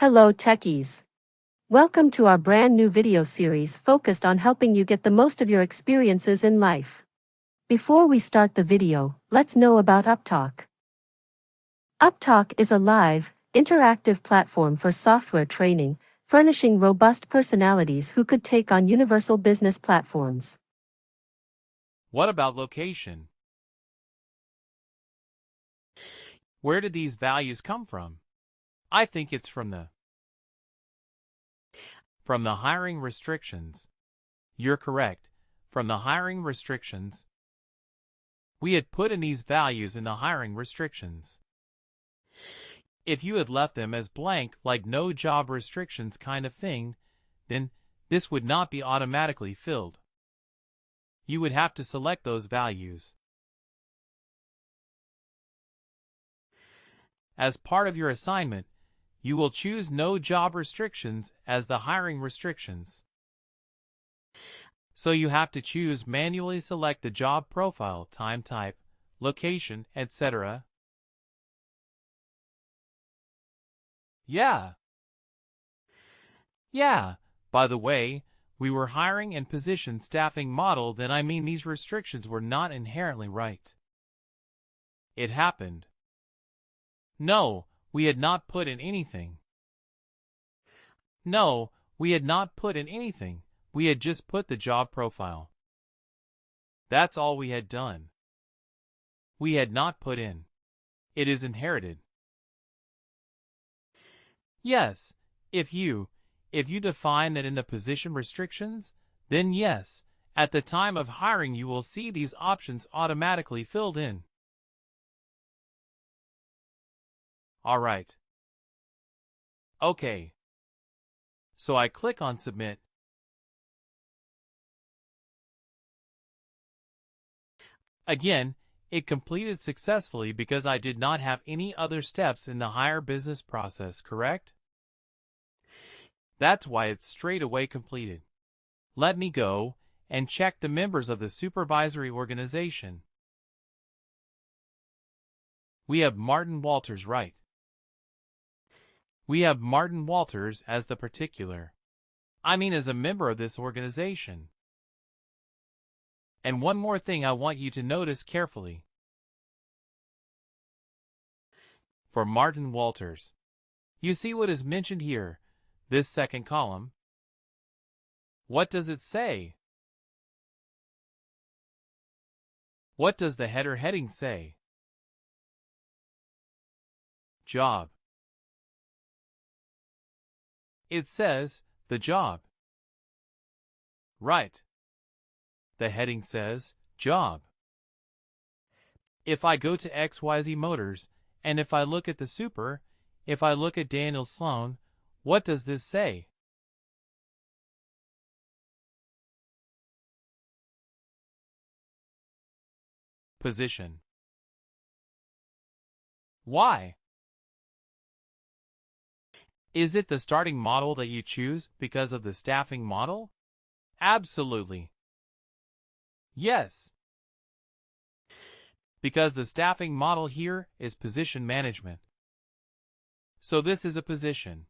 Hello techies. Welcome to our brand new video series focused on helping you get the most of your experiences in life. Before we start the video, let's know about Upptalk. Upptalk is a live, interactive platform for software training, furnishing robust personalities who could take on universal business platforms. What about location? Where did these values come from? I think it's from the hiring restrictions. You're correct, from the hiring restrictions. We had put in these values in the hiring restrictions. If you had left them as blank, like no job restrictions kind of thing, then this would not be automatically filled. You would have to select those values. As part of your assignment, you will choose no job restrictions as the hiring restrictions. So you have to choose manually select the job profile, time type, location, etc. Yeah, by the way, we were hiring and position staffing model, then I mean these restrictions were not inherently right. It happened. No, we had not put in anything. No, we had not put in anything. We had just put the job profile. That's all we had done. We had not put in. It is inherited. Yes, if you define that in the position restrictions, then yes, at the time of hiring you will see these options automatically filled in. Alright. Okay. So I click on Submit. Again, it completed successfully because I did not have any other steps in the hire business process, correct? That's why it's straight away completed. Let me go and check the members of the supervisory organization. We have Martin Walters, right? We have Martin Walters as the particular. I mean as a member of this organization. And one more thing I want you to notice carefully. For Martin Walters, you see what is mentioned here, this second column? What does it say? What does the header heading say? Job. It says, the job. Right. The heading says, job. If I go to XYZ Motors, and if I look at the super, if I look at Daniel Sloan, what does this say? Position. Why? Is it the starting model that you choose because of the staffing model? Absolutely. Yes. Because the staffing model here is position management. So this is a position.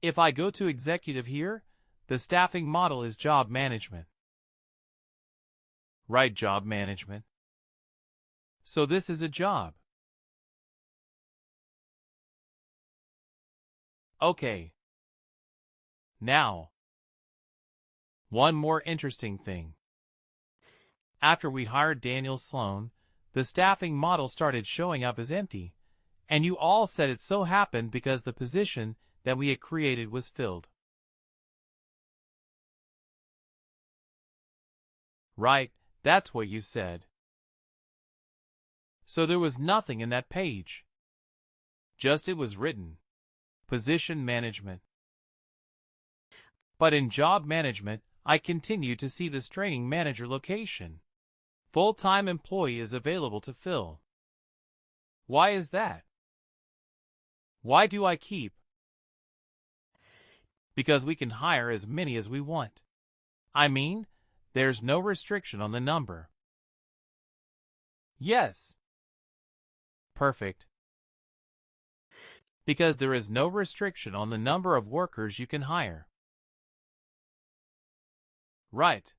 If I go to executive here, the staffing model is job management. Right, job management. So this is a job. Okay. Now, one more interesting thing. After we hired Daniel Sloan, the staffing model started showing up as empty, and you all said it so happened because the position that we had created was filled. Right, that's what you said. So there was nothing in that page. Just it was written. Position management. But in job management, I continue to see this training manager location. Full-time employee is available to fill. Why is that? Why do I keep? Because we can hire as many as we want. I mean, there's no restriction on the number. Yes. Perfect. because there is no restriction on the number of workers you can hire. Right.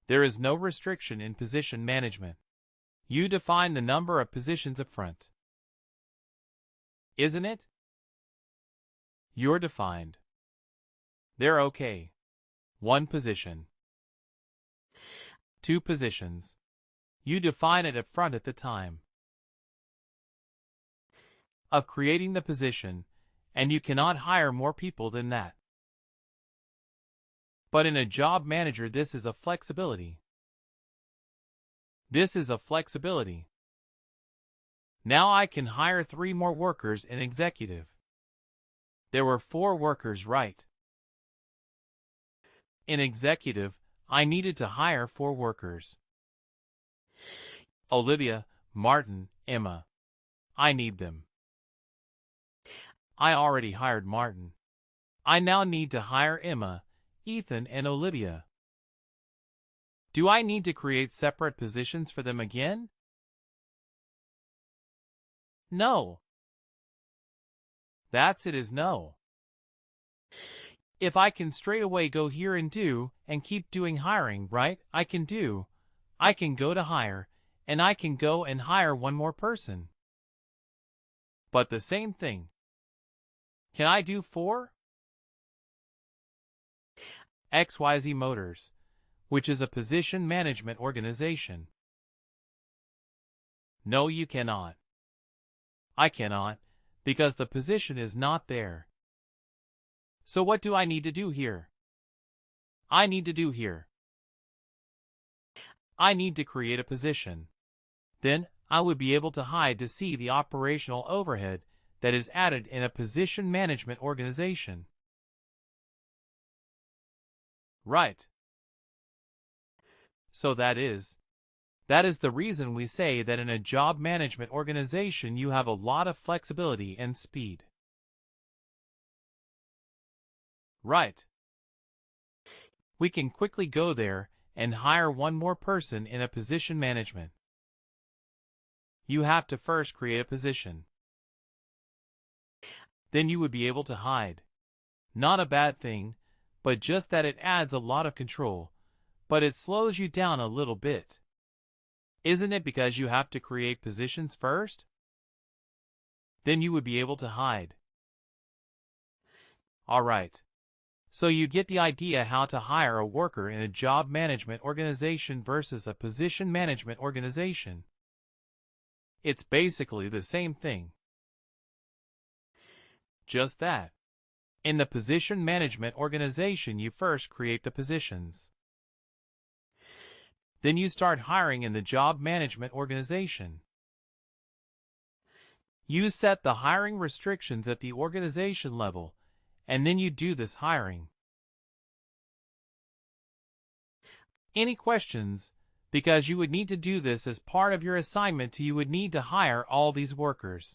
There is no restriction in position management. You define the number of positions up front. Isn't it? You're defined. They're okay. 1 position. 2 positions. You define it up front at the time of creating the position, and you cannot hire more people than that. But in a job manager, this is a flexibility. This is a flexibility. Now I can hire 3 more workers in executive. There were 4 workers, right? In executive, I needed to hire 4 workers. Olivia, Martin, Emma. I need them. I already hired Martin. I now need to hire Emma, Ethan, and Olivia. Do I need to create separate positions for them again? No. That's it, is no. If I can straight away go here and do, and keep doing hiring, right? I can go to hire, and I can go and hire 1 more person. But the same thing. Can I do 4? XYZ Motors, which is a position management organization. No, you cannot. I cannot, because the position is not there. So what do I need to do here? I need to create a position. Then I would be able to hide to see the operational overhead that is added in a position management organization. Right. So that is the reason we say that in a job management organization you have a lot of flexibility and speed. Right. We can quickly go there and hire 1 more person in a position management. You have to first create a position. Then you would be able to hide. Not a bad thing, but just that it adds a lot of control, but it slows you down a little bit. Isn't it, because you have to create positions first? Then you would be able to hide. All right. So you get the idea how to hire a worker in a job management organization versus a position management organization. It's basically the same thing. Just that. In the position management organization, you first create the positions. Then you start hiring in the job management organization. You set the hiring restrictions at the organization level, and then you do this hiring. Any questions? Because you would need to do this as part of your assignment, you would need to hire all these workers.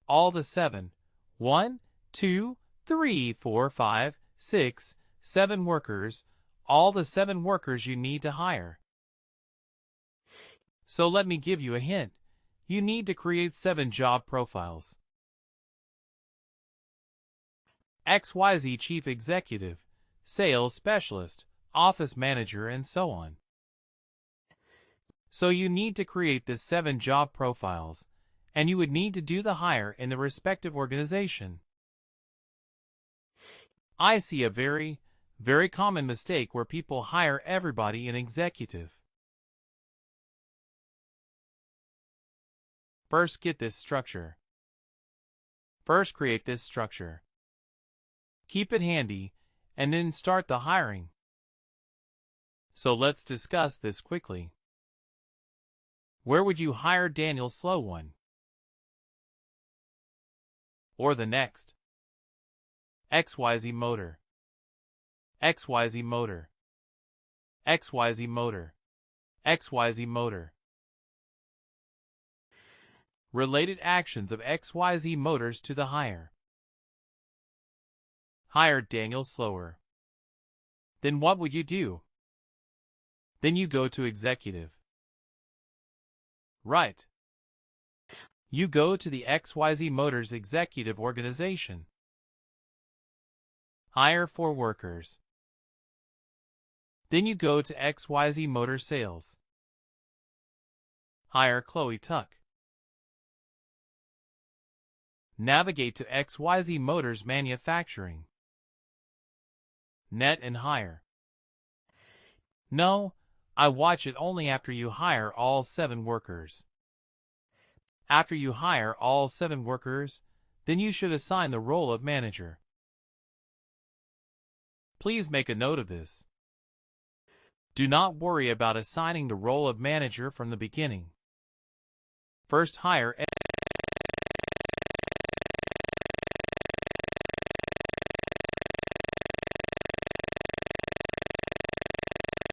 All the 7. 1, 2, 3, 4, 5, 6, 7 workers, all the 7 workers you need to hire. So let me give you a hint. You need to create 7 job profiles. XYZ Chief Executive, Sales Specialist, Office Manager, and so on. So you need to create this 7 job profiles, and you would need to do the hire in the respective organization. I see a very, very common mistake where people hire everybody in executive. First, get this structure. First, create this structure. Keep it handy, and then start the hiring. So let's discuss this quickly. Where would you hire Daniel Slow One? Or the next? XYZ Motor. XYZ Motor. XYZ Motor. XYZ Motor. Related actions of XYZ Motors to the hire. Hire Daniel Slower. Then what would you do? Then you go to executive. Right. You go to the XYZ Motors Executive Organization. Hire 4 workers. Then you go to XYZ Motor Sales. Hire Chloe Tuck. Navigate to XYZ Motors Manufacturing. Net and hire. No, I watch it only after you hire all 7 workers. After you hire all 7 workers, then you should assign the role of manager. Please make a note of this. Do not worry about assigning the role of manager from the beginning. First hire